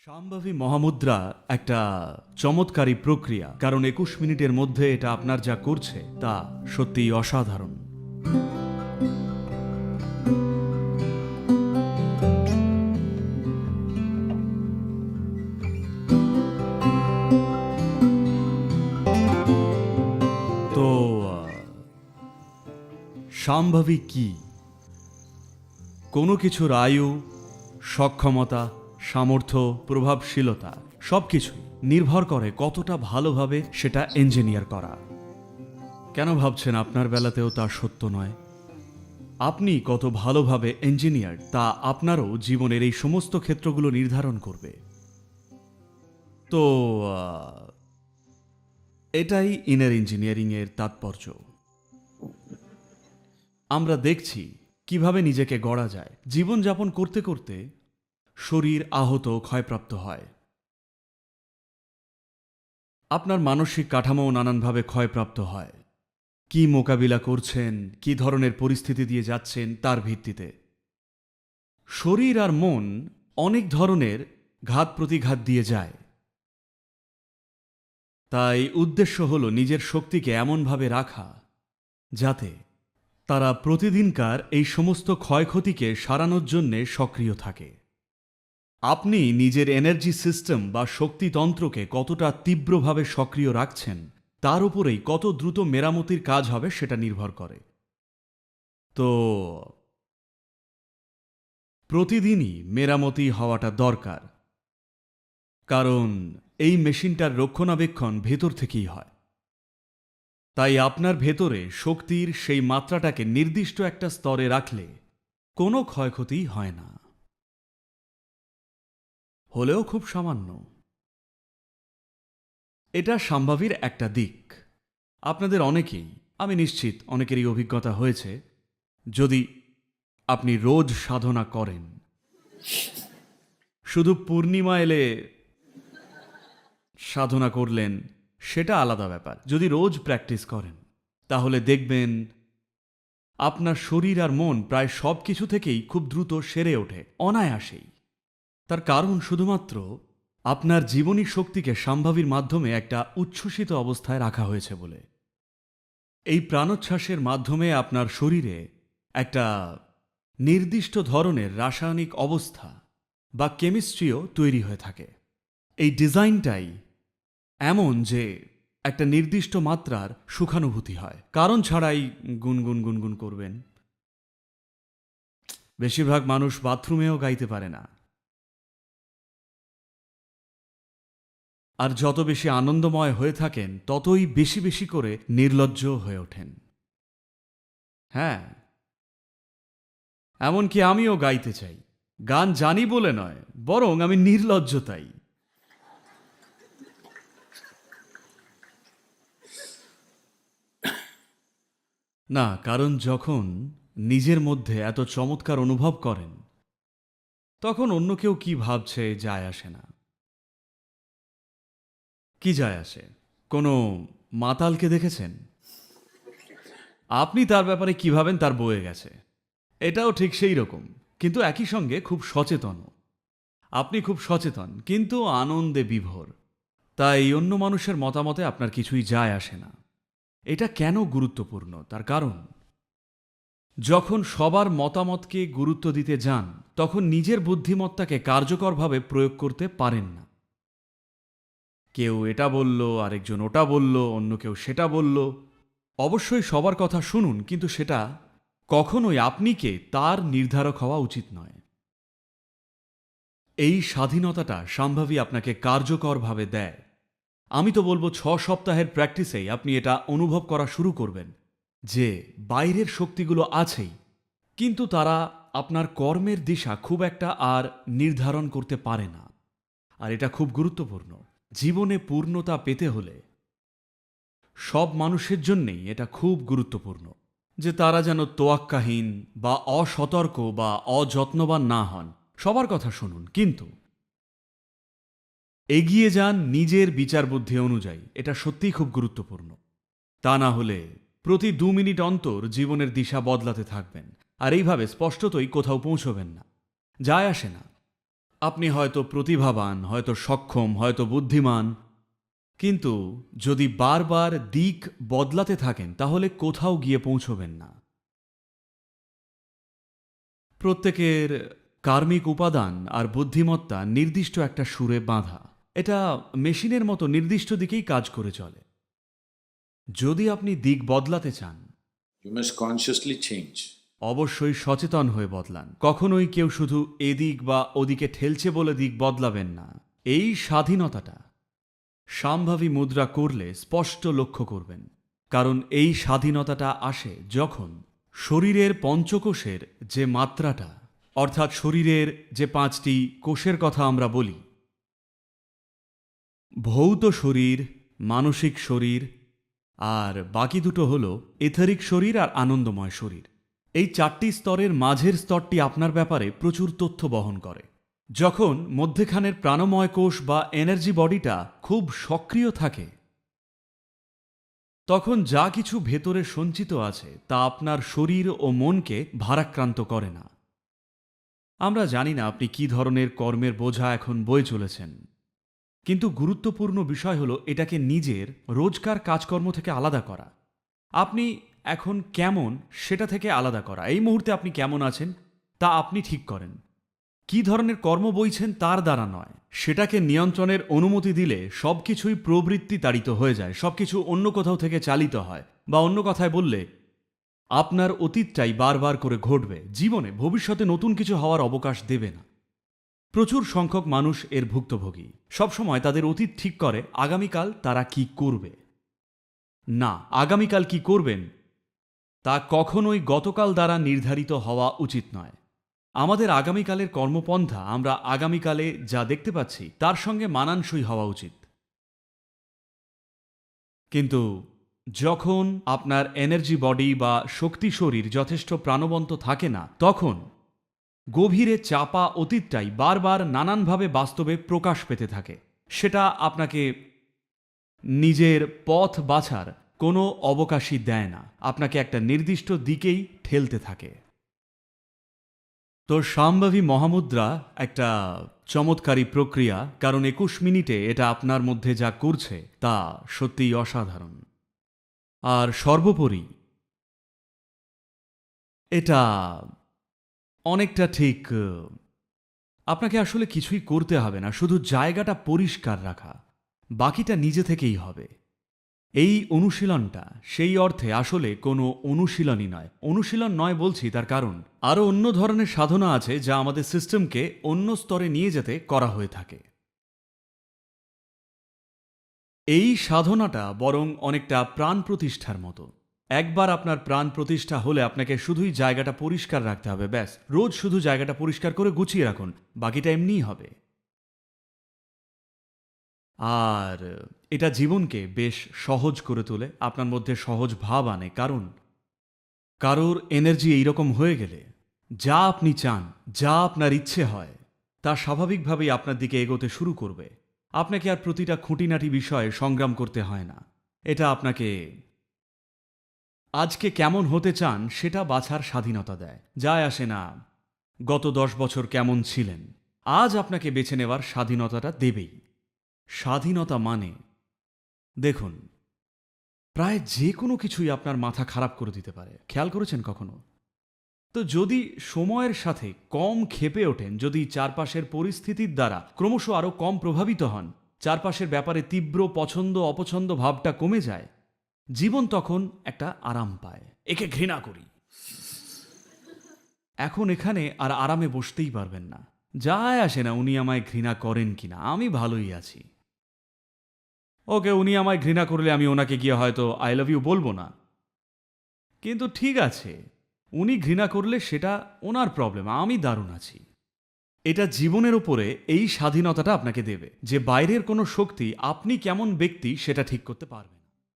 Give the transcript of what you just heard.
শাম্ভবী মহামুদ্রা একটা চমৎকারী প্রক্রিয়া, কারণ ২১ মিনিটের মধ্যে এটা আপনার যা করছে তা সত্যিই অসাধারণ। তো শাম্ভবী কি? কোনো কিছুর আয়ু, সক্ষমতা, সামর্থ্য, প্রভাবশীলতা সবকিছুই নির্ভর করে কতটা ভালোভাবে সেটা ইঞ্জিনিয়ার করা। কেন ভাবছেন আপনার বেলাতেও তা সত্য নয়? আপনি কত ভালোভাবে ইঞ্জিনিয়ার তা আপনারও জীবনের এই সমস্ত ক্ষেত্রগুলো নির্ধারণ করবে। তো এটাই ইনার ইঞ্জিনিয়ারিংয়ের তাৎপর্য। আমরা দেখছি কিভাবে নিজেকে গড়া যায়। জীবনযাপন করতে করতে শরীর আহত, ক্ষয়প্রাপ্ত হয়। আপনার মানসিক কাঠামো নানানভাবে ক্ষয়প্রাপ্ত হয়। কি মোকাবিলা করছেন, কি ধরনের পরিস্থিতি দিয়ে যাচ্ছেন তার ভিত্তিতে শরীর আর মন অনেক ধরনের ঘাত প্রতিঘাত দিয়ে যায়। তাই উদ্দেশ্য হল নিজের শক্তিকে এমনভাবে রাখা যাতে তারা প্রতিদিনকার এই সমস্ত ক্ষয়ক্ষতিকে সারানোর জন্যে সক্রিয় থাকে। আপনি নিজের এনার্জি সিস্টেম বা শক্তিতন্ত্রকে কতটা তীব্রভাবে সক্রিয় রাখছেন তার উপরেই কত দ্রুত মেরামতির কাজ হবে সেটা নির্ভর করে। তো প্রতিদিনই মেরামতি হওয়াটা দরকার, কারণ এই মেশিনটার রক্ষণাবেক্ষণ ভেতর থেকেই হয়। তাই আপনার ভেতরে শক্তির সেই মাত্রাটাকে নির্দিষ্ট একটা স্তরে রাখলে কোনো ক্ষয়ক্ষতি হয় না, হলেও খুব সামান্য। এটা শাম্ভবীর একটা দিক। আপনাদের অনেকেই, আমি নিশ্চিত অনেকেরই অভিজ্ঞতা হয়েছে, যদি আপনি রোজ সাধনা করেন, শুধু পূর্ণিমা এলে সাধনা করলেন সেটা আলাদা ব্যাপার। যদি রোজ প্র্যাকটিস করেন তাহলে দেখবেন আপনার শরীর আর মন প্রায় সব কিছু থেকেই খুব দ্রুত সেরে ওঠে, অনায়াসেই। তার কারণ শুধুমাত্র আপনার জীবনী শক্তিকে শাম্ভবীর মাধ্যমে একটা উচ্ছ্বসিত অবস্থায় রাখা হয়েছে বলে। এই প্রাণোচ্ছ্বাসের মাধ্যমে আপনার শরীরে একটা নির্দিষ্ট ধরনের রাসায়নিক অবস্থা বা কেমিস্ট্রিও তৈরি হয়ে থাকে। এই ডিজাইনটাই এমন যে একটা নির্দিষ্ট মাত্রার সুখানুভূতি হয়। কারণ ছাড়াই গুনগুন গুনগুন করবেন। বেশিরভাগ মানুষ বাথরুমেও গাইতে পারে না। আর যত বেশি আনন্দময় হয়ে থাকেন ততই বেশি বেশি করে নির্লজ্জ হয়ে ওঠেন। হ্যাঁ, এমনকি আমিও গাইতে চাই, গান জানি বলে নয়, বরং আমি নির্লজ্জ তাই। না, কারণ যখন নিজের মধ্যে এত চমৎকার অনুভব করেন তখন অন্য কেউ কি ভাবছে যায় আসে না। কি যায় আসে? কোনো মাতালকে দেখেছেন? আপনি তার ব্যাপারে কি ভাবেন তার বয়ে গেছে। এটাও ঠিক সেই রকম, কিন্তু একই সঙ্গে খুব সচেতন। আপনি খুব সচেতন কিন্তু আনন্দে বিভোর। তাই অন্য মানুষের মতামতে আপনার কিছুই যায় আসে না। এটা কেন গুরুত্বপূর্ণ? তার কারণ যখন সবার মতামতকে গুরুত্ব দিতে যান তখন নিজের বুদ্ধিমত্তাকে কার্যকরভাবে প্রয়োগ করতে পারেন না। কেউ এটা বলল, আরেকজন ওটা বলল, অন্য কেউ সেটা বলল। অবশ্যই সবার কথা শুনুন, কিন্তু সেটা কখনোই আপনি কে তার নির্ধারক হওয়া উচিত নয়। এই স্বাধীনতাটা শাম্ভবী আপনাকে কার্যকরভাবে দেয়। আমি তো বলবো ৬ সপ্তাহের প্র্যাকটিসেই আপনি এটা অনুভব করা শুরু করবেন যে বাইরের শক্তিগুলো আছেই, কিন্তু তারা আপনার কর্মের দিশা খুব একটা আর নির্ধারণ করতে পারে না। আর এটা খুব গুরুত্বপূর্ণ। জীবনে পূর্ণতা পেতে হলে সব মানুষের জন্যেই এটা খুব গুরুত্বপূর্ণ যে তারা যেন তোয়াক্কাহীন বা অসতর্ক বা অযত্নবান না হন। সবার কথা শুনুন, কিন্তু এগিয়ে যান নিজের বিচার বুদ্ধি অনুযায়ী। এটা সত্যিই খুব গুরুত্বপূর্ণ। তা না হলে প্রতি ২ মিনিট অন্তর জীবনের দিশা বদলাতে থাকবেন, আর এইভাবে স্পষ্টতই কোথাও পৌঁছবেন না। যায় আসে না। আপনি হয়তো প্রতিভাবান, হয়তো সক্ষম, হয়তো বুদ্ধিমান, কিন্তু যদি বারবার দিক বদলাতে থাকেন তাহলে কোথাও গিয়ে পৌঁছবেন না। প্রত্যেকের কার্মিক উপাদান আর বুদ্ধিমত্তা নির্দিষ্ট একটা সুরে বাঁধা। এটা মেশিনের মতো নির্দিষ্ট দিকেই কাজ করে চলে। যদি আপনি দিক বদলাতে চান, You must consciously change. অবশ্যই সচেতন হয়ে বদলান। কখনোই কেউ শুধু এদিক বা ওদিকে ঠেলছে বলে দিক বদলাবেন না। এই স্বাধীনতাটা সম্ভাবী মুদ্রা করলে স্পষ্ট লক্ষ্য করবেন। কারণ এই স্বাধীনতাটা আসে যখন শরীরের পঞ্চকোষের যে মাত্রাটা, অর্থাৎ শরীরের যে 5টি কোষের কথা আমরা বলি, ভৌত শরীর, মানসিক শরীর, আর বাকি দুটো হলো এথেরিক শরীর আর আনন্দময় শরীর। এই 4টি স্তরের মাঝের স্তরটি আপনার ব্যাপারে প্রচুর তথ্য বহন করে। যখন মধ্যেখানের প্রাণময় কোষ বা এনার্জি বডিটা খুব সক্রিয় থাকে, তখন যা কিছু ভেতরে সঞ্চিত আছে তা আপনার শরীর ও মনকে ভারাক্রান্ত করে না। আমরা জানি না আপনি কি ধরনের কর্মের বোঝা এখন বয়ে চলেছেন, কিন্তু গুরুত্বপূর্ণ বিষয় হলো এটাকে নিজের রোজকার কাজকর্ম থেকে আলাদা করা। আপনি এখন কেমন সেটা থেকে আলাদা করা। এই মুহূর্তে আপনি কেমন আছেন তা আপনি ঠিক করেন। কি ধরনের কর্ম বইছেন তার দ্বারা নয়, সেটাকে নিয়ন্ত্রণের অনুমতি দিলে সবকিছুই প্রবৃত্তি তাড়িত হয়ে যায়, সবকিছু অন্য কোথাও থেকে চালিত হয়। বা অন্য কথায় বললে, আপনার অতীতটাই বারবার করে ঘটবে, জীবনে ভবিষ্যতে নতুন কিছু হওয়ার অবকাশ দেবে না। প্রচুর সংখ্যক মানুষ এর ভুক্তভোগী। সবসময় তাদের অতীত ঠিক করে আগামীকাল তারা কি করবে। না, আগামীকাল কি করবেন তা কখনোই গতকাল দ্বারা নির্ধারিত হওয়া উচিত নয়। আমাদের আগামীকালের কর্মপন্থা আমরা আগামীকালে যা দেখতে পাচ্ছি তার সঙ্গে মানানসই হওয়া উচিত। কিন্তু যখন আপনার এনার্জি বডি বা শক্তি শরীর যথেষ্ট প্রাণবন্ত থাকে না, তখন গভীরে চাপা অতীতটাই বারবার নানানভাবে বাস্তবে প্রকাশ পেতে থাকে। সেটা আপনাকে নিজের পথ বাছার কোনো অবকাশই দেয় না, আপনাকে একটা নির্দিষ্ট দিকেই ঠেলতে থাকে। তো সম্ভাবী মহামুদ্রা একটা চমৎকারী প্রক্রিয়া, কারণ 21 মিনিটে এটা আপনার মধ্যে যা করছে তা সত্যিই অসাধারণ। আর সর্বোপরি এটা অনেকটা ঠিক, আপনাকে আসলে কিছুই করতে হবে না, শুধু জায়গাটা পরিষ্কার রাখা, বাকিটা নিজে থেকেই হবে। এই অনুশীলনটা সেই অর্থে আসলে কোনো অনুশীলনই নয়। অনুশীলন নয় বলছি তার কারণ আরও অন্য ধরনের সাধনা আছে যা আমাদের সিস্টেমকে অন্য স্তরে নিয়ে যেতে করা হয়ে থাকে। এই সাধনাটা বরং অনেকটা প্রাণ প্রতিষ্ঠার মতো। একবার আপনার প্রাণ প্রতিষ্ঠা হলে আপনাকে শুধুই জায়গাটা পরিষ্কার রাখতে হবে, ব্যাস। রোজ শুধু জায়গাটা পরিষ্কার করে গুছিয়ে রাখুন, বাকিটা এমনিই হবে। আর এটা জীবনকে বেশ সহজ করে তোলে, আপনার মধ্যে সহজ ভাব আনে। কারণ কারোর এনার্জি এইরকম হয়ে গেলে যা আপনি চান, যা আপনার ইচ্ছে হয়, তা স্বাভাবিকভাবেই আপনার দিকে এগোতে শুরু করবে। আপনাকে আর প্রতিটা খুঁটিনাটি বিষয়ে সংগ্রাম করতে হয় না। এটা আপনাকে আজকে কেমন হতে চান সেটা বাছার স্বাধীনতা দেয়। যায় আসে না গত 10 বছর কেমন ছিলেন, আজ আপনাকে বেছে নেওয়ার স্বাধীনতাটা দেবেই। স্বাধীনতা মানে, দেখুন, প্রায় যে কোনো কিছুই আপনার মাথা খারাপ করে দিতে পারে। খেয়াল করেছেন কখনো? তো যদি সময়ের সাথে কম ক্ষেপে ওঠেন, যদি চারপাশের পরিস্থিতির দ্বারা ক্রমশ আরও কম প্রভাবিত হন, চারপাশের ব্যাপারে তীব্র পছন্দ অপছন্দ ভাবটা কমে যায়, জীবন তখন একটা আরাম পায়। একে ঘৃণা করি, এখন এখানে আর আরামে বসতেই পারবেন না। যায় আসে না উনি আমায় ঘৃণা করেন কিনা, আমি ভালোই আছি। ওকে, উনি আমায় ঘৃণা করলে আমি ওনাকে গিয়ে হয়তো আই লাভ ইউ বলবো না, কিন্তু ঠিক আছে, উনি ঘৃণা করলে সেটা ওনার প্রবলেম, আমি দারুণ আছি। এটা জীবনের ওপরে এই স্বাধীনতাটা আপনাকে দেবে যে বাইরের কোনো শক্তি আপনি কেমন ব্যক্তি সেটা ঠিক করতে পারবেন।